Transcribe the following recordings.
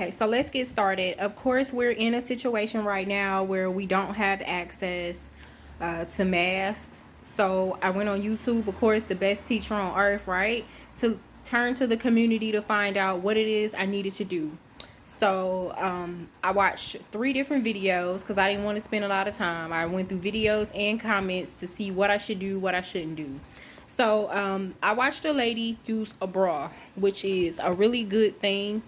Okay, so let's get started. Of course, we're in a situation right now where we don't have access to masks. So I went on YouTube, of course, the best teacher on earth, right? To turn to the community to find out what it is I needed to do. So I watched 3 different videos because I didn't want to spend a lot of time. I went through videos and comments to see what I should do, what I shouldn't do. So I watched a lady use a bra, which is a really good thing.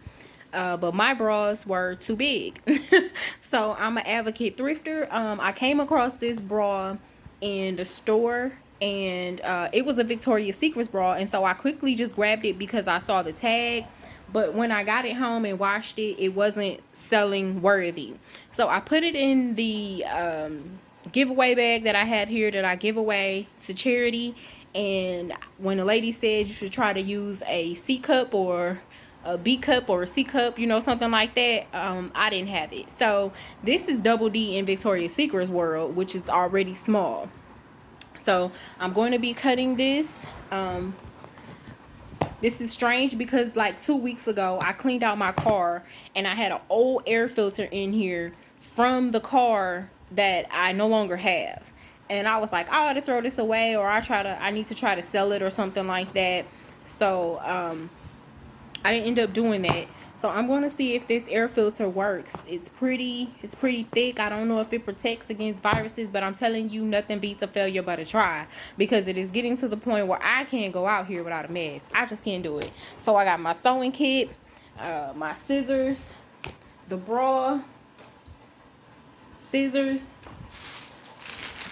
But my bras were too big. So I'm an advocate thrifter. I came across this bra in the store, and it was a Victoria's Secret bra, and so I quickly just grabbed it because I saw the tag. But when I got it home and washed it, it wasn't selling worthy. So I put it in the giveaway bag that I have here that I give away to charity. And when the lady says you should try to use a C cup or a B cup or a C cup, you know, something like that, I didn't have it. So this is Double D in Victoria's Secret's world, which is already small. So I'm going to be cutting this. This is strange because like 2 weeks ago, I cleaned out my car and I had an old air filter in here from the car that I no longer have. And I was like, I ought to throw this away, or I need to try to sell it or something like that. So I didn't end up doing that. So I'm going to see if this air filter works. It's pretty thick. I don't know if it protects against viruses, but I'm telling you, nothing beats a failure but a try, because it is getting to the point where I can't go out here without a mask. I just can't do it. So I got my sewing kit, my scissors, the bra, scissors.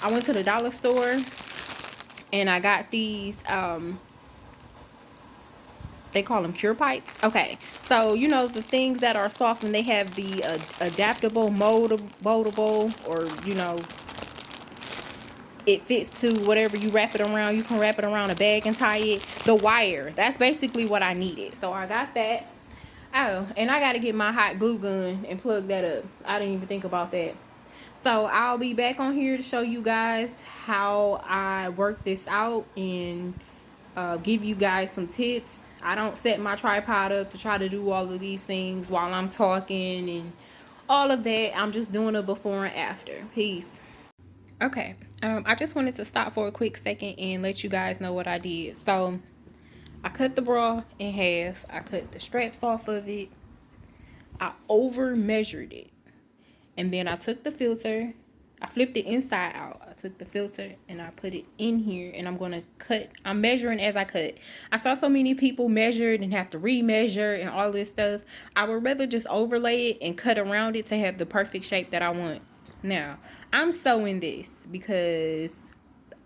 I went to the dollar store and I got these they call them cure pipes. Okay, so you know the things that are soft, and they have the adaptable, moldable, or you know, it fits to whatever you wrap it around. You can wrap it around a bag and tie it. The wire, that's basically what I needed. So I got that. Oh, and I got to get my hot glue gun and plug that up. I didn't even think about that. So I'll be back on here to show you guys how I work this out and give you guys some tips. I don't set my tripod up to try to do all of these things while I'm talking and all of that. I'm just doing a before and after. Peace. Okay, I just wanted to stop for a quick second and let you guys know what I did. So I cut the bra in half. I cut the straps off of it. I over measured it. And then I took the filter, I flipped it inside out. I took the filter and I put it in here, and I'm going to cut. I'm measuring as I cut. I saw so many people measured and have to remeasure and all this stuff. I would rather just overlay it and cut around it to have the perfect shape that I want. Now, I'm sewing this because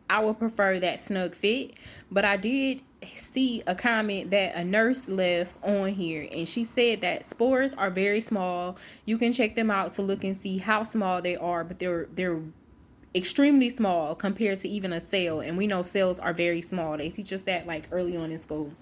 I would prefer that snug fit, but I did see a comment that a nurse left on here, and she said that spores are very small. You can check them out to look and see how small they are, but they're extremely small compared to even a cell, and we know cells are very small. They teach us that like early on in school.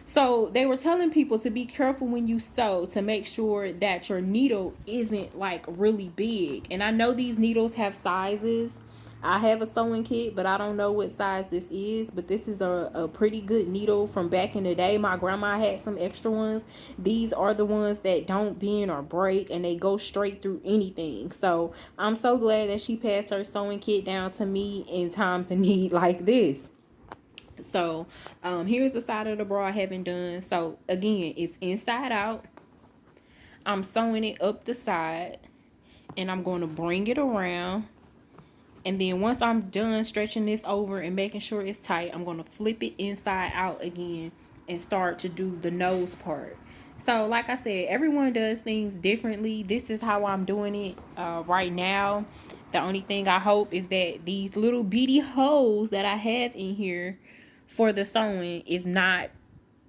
So they were telling people to be careful when you sew, to make sure that your needle isn't like really big. And I know these needles have sizes. I have a sewing kit, but I don't know what size this is. But this is a pretty good needle from back in the day. My grandma had some extra ones. These are the ones that don't bend or break, and they go straight through anything. So I'm so glad that she passed her sewing kit down to me in times of need like this. So here's the side of the bra I haven't done. So again, it's inside out. I'm sewing it up the side, and I'm going to bring it around. And then once I'm done stretching this over and making sure it's tight, I'm going to flip it inside out again and start to do the nose part. So like I said, everyone does things differently. This is how I'm doing it right now. The only thing I hope is that these little beady holes that I have in here for the sewing is not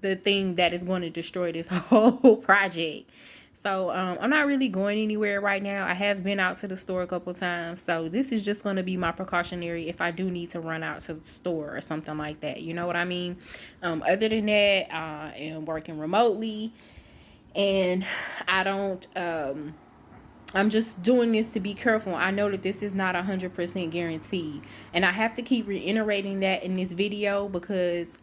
the thing that is going to destroy this whole project. So I'm not really going anywhere right now. I have been out to the store a couple times, so this is just going to be my precautionary if I do need to run out to the store or something like that. You know what I mean? Other than that, I am working remotely, and I don't I'm just doing this to be careful. I know that this is not 100% guaranteed. And I have to keep reiterating that in this video because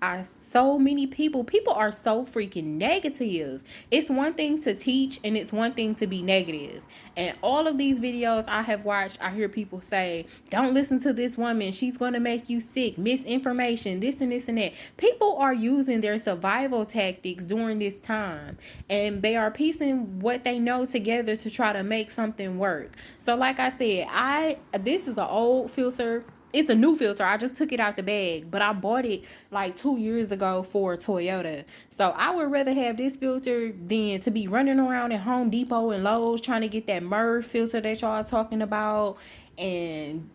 so many people are so freaking negative. It's one thing to teach and it's one thing to be negative. And all of these videos I have watched, I hear people say, don't listen to this woman. She's going to make you sick. Misinformation, this and this and that. People are using their survival tactics during this time. And they are piecing what they know together to try to make something work. So like I said, this is an old filter. It's a new filter. I just took it out the bag, but I bought it like 2 years ago for a Toyota. So I would rather have this filter than to be running around at Home Depot and Lowe's trying to get that Merv filter that y'all are talking about, and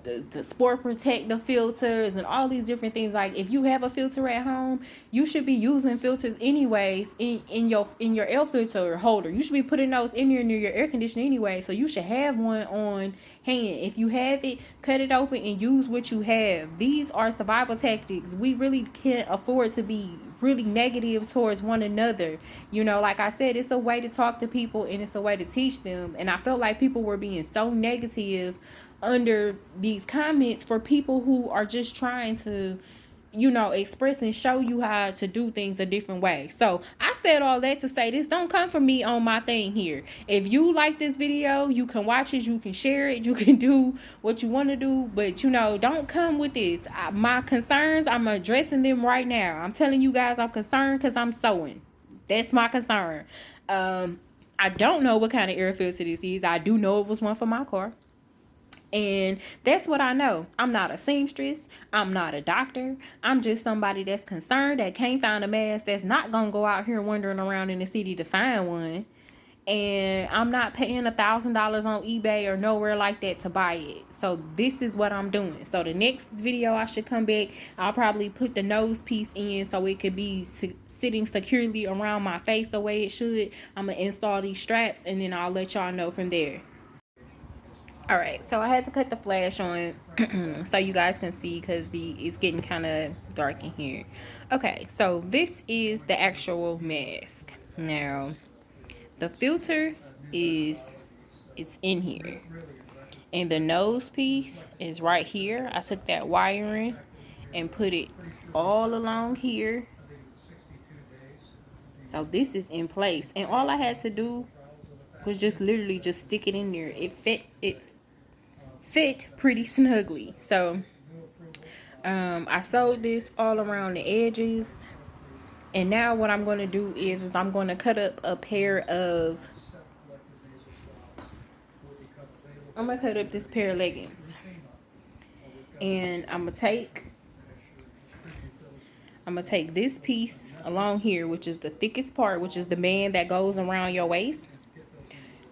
the sport protector filters and all these different things. Like, if you have a filter at home, you should be using filters anyways in your air filter holder. You should be putting those in there near your air conditioner anyway, so you should have one on hand. If you have it, cut it open and use what you have. These are survival tactics. We really can't afford to be really negative towards one another. Like I said, it's a way to talk to people and it's a way to teach them. And I felt like people were being so negative under these comments for people who are just trying to express and show you how to do things a different way. So I said all that to say, this don't come from me on my thing here. If you like this video, you can watch it, you can share it, you can do what you want to do, but don't come with this. My concerns, I'm addressing them right now. I'm telling you guys I'm concerned because I'm sewing. That's my concern. I don't know what kind of air filter this is. I do know it was one for my car. And that's what I know. I'm not a seamstress. I'm not a doctor. I'm just somebody that's concerned that can't find a mask, that's not going to go out here wandering around in the city to find one. And I'm not paying $1,000 on eBay or nowhere like that to buy it. So this is what I'm doing. So the next video I should come back, I'll probably put the nose piece in so it could be sitting securely around my face the way it should. I'm going to install these straps and then I'll let y'all know from there. All right, so I had to cut the flash on so you guys can see because it's getting kind of dark in here. Okay, so this is the actual mask. Now, the filter it's in here, and the nose piece is right here. I took that wiring and put it all along here. So this is in place, and all I had to do was just literally just stick it in there. It fit pretty snugly. So I sewed this all around the edges, and now what I'm going to do is I'm going to cut up a pair of this pair of leggings, and I'm gonna take this piece along here, which is the thickest part, which is the band that goes around your waist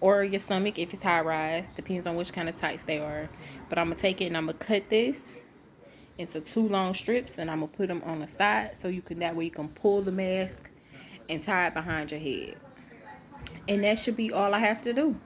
or your stomach if it's high rise, depends on which kind of tights they are. But I'm gonna take it and I'm gonna cut this into 2 long strips, and I'm gonna put them on the side so that way you can pull the mask and tie it behind your head. And that should be all I have to do.